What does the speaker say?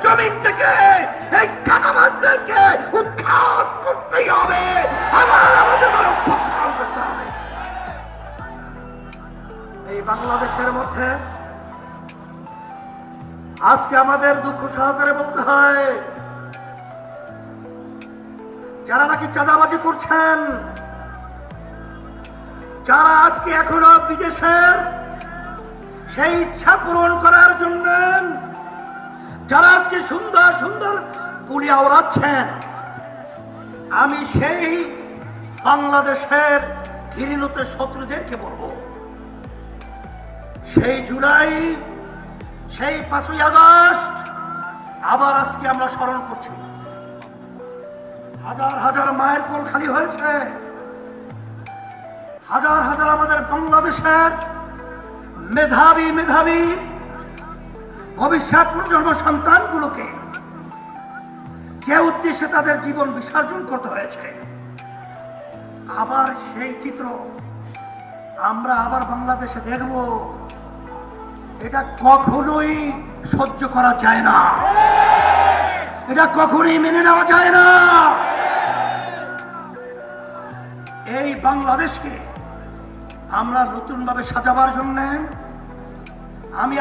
জমিন থেকে এই চাঁদাবাজদেরকে উৎখাত করতেই হবে, আমাদের অভ্যুত্থান করতে হবে। এই বাংলাদেশের মধ্যে আজকে আমাদের দুঃখ সহকারে বলতে হয়, যারা নাকি চাঁদাবাজি করছেন, যারা আজকে এখনো বিদেশের সেই ইচ্ছা পূরণ করার জন্য যারা আজকে সুন্দর সুন্দর পুলিয়া ওড়াচ্ছেন, আমি সেই বাংলাদেশের ঘৃণিত শত্রুদেরকে বলবো, সেই জুলাই, সেই 5ই আগস্ট আবার আজকে আমরা স্মরণ করছি। হাজার হাজার মায়ের কোল খালি হয়েছে, হাজার হাজার আমাদের বাংলাদেশের মেধাবী মেধাবী ভবিষ্যৎ প্রজন্ম সন্তানগুলোকে যে উদ্দেশ্যে তাদের জীবন বিসর্জন করতে হয়েছে, আবার সেই চিত্র আমরা আবার বাংলাদেশে দেখব। এটা কখনোই সহ্য করা যায় না, এটা কখনোই মেনে নেওয়া যায় না। এই বাংলাদেশকে আমরা নতুনভাবে সাজাবার জন্য আমি